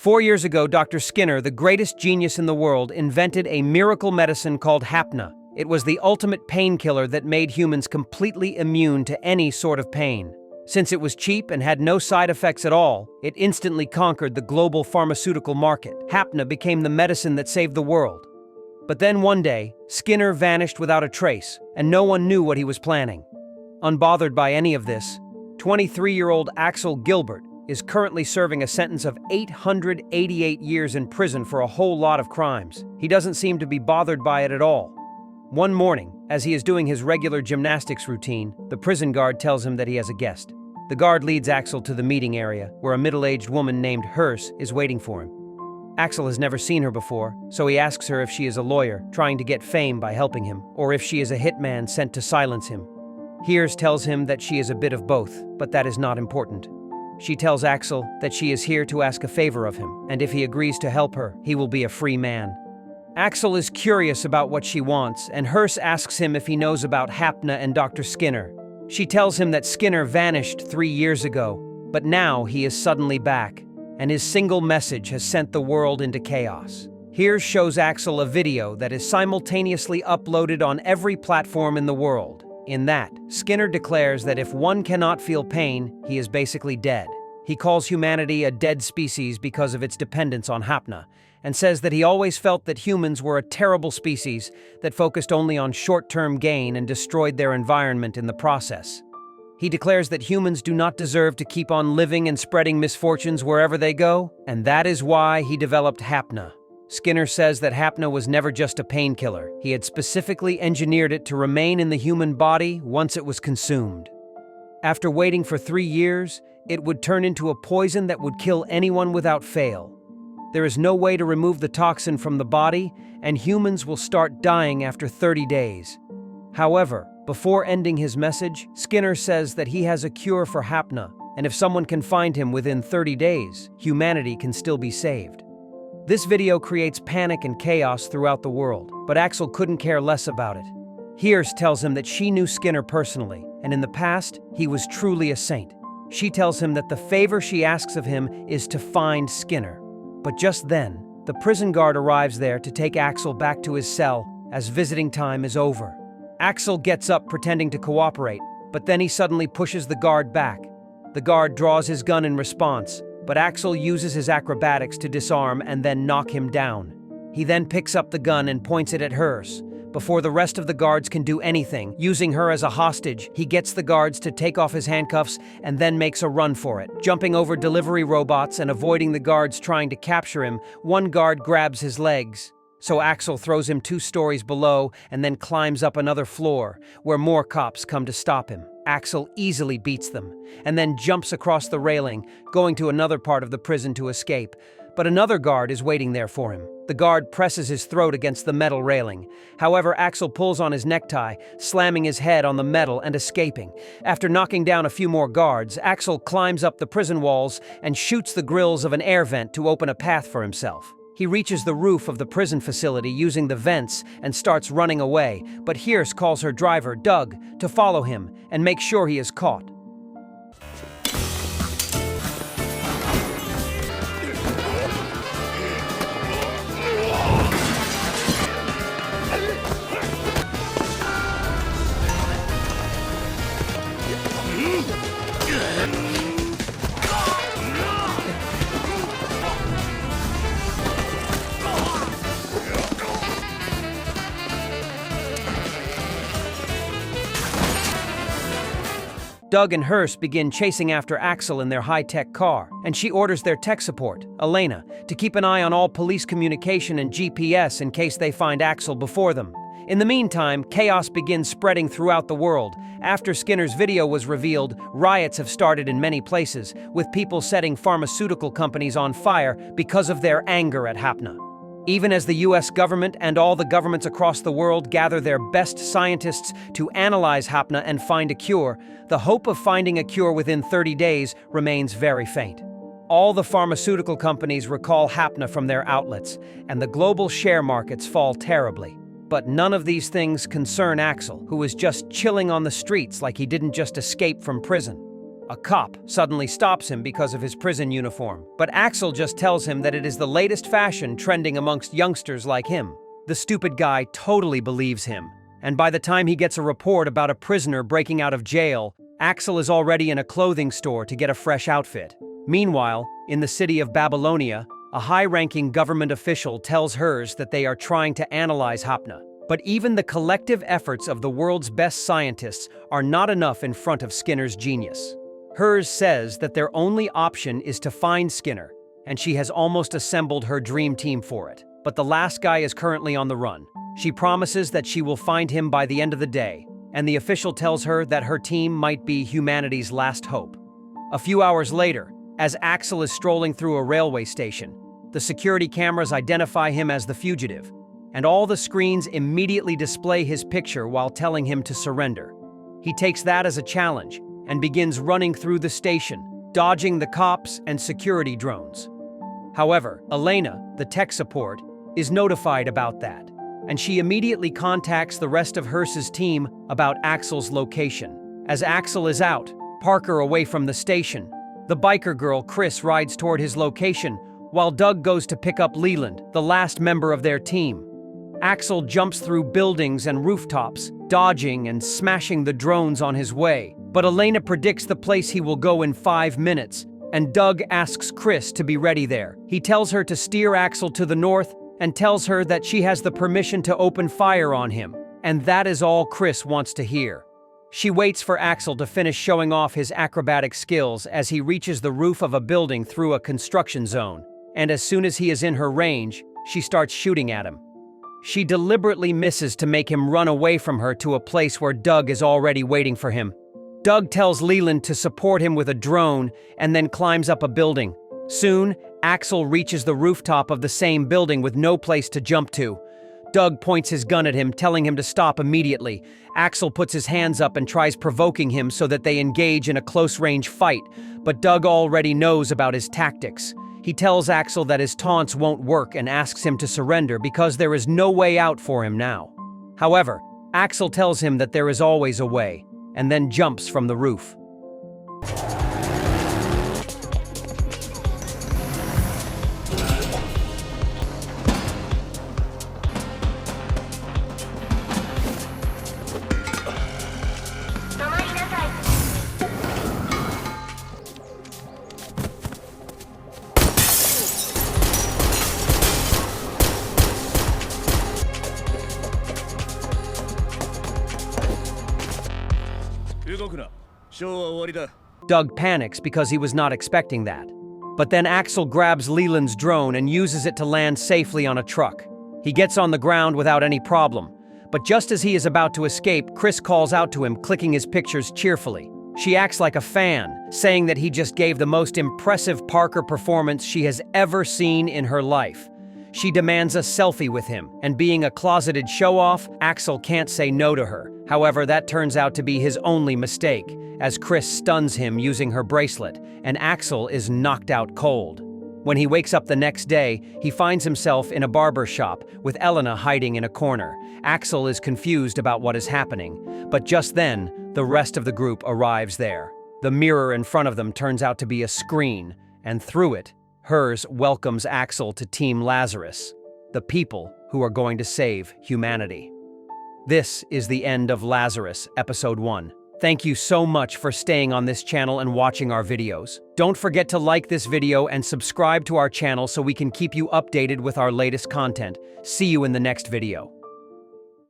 4 years ago, Dr. Skinner, the greatest genius in the world, invented a miracle medicine called Hapna. It was the ultimate painkiller that made humans completely immune to any sort of pain. Since it was cheap and had no side effects at all, it instantly conquered the global pharmaceutical market. Hapna became the medicine that saved the world. But then one day, Skinner vanished without a trace, and no one knew what he was planning. Unbothered by any of this, 23-year-old Axel Gilbert is currently serving a sentence of 888 years in prison for a whole lot of crimes. He doesn't seem to be bothered by it at all. One morning, as he is doing his regular gymnastics routine, the prison guard tells him that he has a guest. The guard leads Axel to the meeting area, where a middle-aged woman named Hers is waiting for him. Axel has never seen her before, so he asks her if she is a lawyer trying to get fame by helping him, or if she is a hitman sent to silence him. Hers tells him that she is a bit of both, but that is not important. She tells Axel that she is here to ask a favor of him, and if he agrees to help her, he will be a free man. Axel is curious about what she wants, and Hers asks him if he knows about Hapna and Dr. Skinner. She tells him that Skinner vanished 3 years ago, but now he is suddenly back, and his single message has sent the world into chaos. Hers shows Axel a video that is simultaneously uploaded on every platform in the world. In that, Skinner declares that if one cannot feel pain, he is basically dead. He calls humanity a dead species because of its dependence on Hapna, and says that he always felt that humans were a terrible species that focused only on short-term gain and destroyed their environment in the process. He declares that humans do not deserve to keep on living and spreading misfortunes wherever they go, and that is why he developed Hapna. Skinner says that Hapna was never just a painkiller. He had specifically engineered it to remain in the human body once it was consumed. After waiting for 3 years, it would turn into a poison that would kill anyone without fail. There is no way to remove the toxin from the body, and humans will start dying after 30 days. However, before ending his message, Skinner says that he has a cure for Hapna, and if someone can find him within 30 days, humanity can still be saved. This video creates panic and chaos throughout the world, but Axel couldn't care less about it. Hers tells him that she knew Skinner personally, and in the past, he was truly a saint. She tells him that the favor she asks of him is to find Skinner. But just then, the prison guard arrives there to take Axel back to his cell as visiting time is over. Axel gets up pretending to cooperate, but then he suddenly pushes the guard back. The guard draws his gun in response, but Axel uses his acrobatics to disarm and then knock him down. He then picks up the gun and points it at Hers. Before the rest of the guards can do anything, using her as a hostage, he gets the guards to take off his handcuffs and then makes a run for it. Jumping over delivery robots and avoiding the guards trying to capture him, one guard grabs his legs. So Axel throws him 2 stories below and then climbs up another floor, where more cops come to stop him. Axel easily beats them, and then jumps across the railing, going to another part of the prison to escape. But another guard is waiting there for him. The guard presses his throat against the metal railing. However, Axel pulls on his necktie, slamming his head on the metal and escaping. After knocking down a few more guards, Axel climbs up the prison walls and shoots the grills of an air vent to open a path for himself. He reaches the roof of the prison facility using the vents and starts running away, but Hers calls her driver, Doug, to follow him and make sure he is caught. Doug and Hers begin chasing after Axel in their high-tech car, and she orders their tech support, Elena, to keep an eye on all police communication and GPS in case they find Axel before them. In the meantime, chaos begins spreading throughout the world. After Skinner's video was revealed, riots have started in many places, with people setting pharmaceutical companies on fire because of their anger at Hapna. Even as the US government and all the governments across the world gather their best scientists to analyze Hapna and find a cure, the hope of finding a cure within 30 days remains very faint. All the pharmaceutical companies recall Hapna from their outlets, and the global share markets fall terribly. But none of these things concern Axel, who is just chilling on the streets like he didn't just escape from prison. A cop suddenly stops him because of his prison uniform, but Axel just tells him that it is the latest fashion trending amongst youngsters like him. The stupid guy totally believes him, and by the time he gets a report about a prisoner breaking out of jail, Axel is already in a clothing store to get a fresh outfit. Meanwhile, in the city of Babylonia, a high-ranking government official tells hers that they are trying to analyze Hapna. But even the collective efforts of the world's best scientists are not enough in front of Skinner's genius. Hers says that their only option is to find Skinner, and she has almost assembled her dream team for it. But the last guy is currently on the run. She promises that she will find him by the end of the day, and the official tells her that her team might be humanity's last hope. A few hours later, as Axel is strolling through a railway station, the security cameras identify him as the fugitive, and all the screens immediately display his picture while telling him to surrender. He takes that as a challenge and begins running through the station, dodging the cops and security drones. However, Elena, the tech support, is notified about that, and she immediately contacts the rest of Hearst's team about Axel's location. As Axel is out, Parker away from the station, the biker girl Chris rides toward his location, while Doug goes to pick up Leland, the last member of their team. Axel jumps through buildings and rooftops, dodging and smashing the drones on his way. But Elena predicts the place he will go in 5 minutes, and Doug asks Chris to be ready there. He tells her to steer Axel to the north and tells her that she has the permission to open fire on him, and that is all Chris wants to hear. She waits for Axel to finish showing off his acrobatic skills as he reaches the roof of a building through a construction zone, and as soon as he is in her range, she starts shooting at him. She deliberately misses to make him run away from her to a place where Doug is already waiting for him. Doug tells Leland to support him with a drone and then climbs up a building. Soon, Axel reaches the rooftop of the same building with no place to jump to. Doug points his gun at him, telling him to stop immediately. Axel puts his hands up and tries provoking him so that they engage in a close-range fight, but Doug already knows about his tactics. He tells Axel that his taunts won't work and asks him to surrender because there is no way out for him now. However, Axel tells him that there is always a way, and then jumps from the roof. Doug panics because he was not expecting that. But then Axel grabs Leland's drone and uses it to land safely on a truck. He gets on the ground without any problem. But just as he is about to escape, Chris calls out to him, clicking his pictures cheerfully. She acts like a fan, saying that he just gave the most impressive Parker performance she has ever seen in her life. She demands a selfie with him, and being a closeted show-off, Axel can't say no to her. However, that turns out to be his only mistake, as Chris stuns him using her bracelet, and Axel is knocked out cold. When he wakes up the next day, he finds himself in a barber shop, with Elena hiding in a corner. Axel is confused about what is happening, but just then, the rest of the group arrives there. The mirror in front of them turns out to be a screen, and through it, Hers welcomes Axel to Team Lazarus, the people who are going to save humanity. This is the end of Lazarus, Episode 1. Thank you so much for staying on this channel and watching our videos. Don't forget to like this video and subscribe to our channel so we can keep you updated with our latest content. See you in the next video.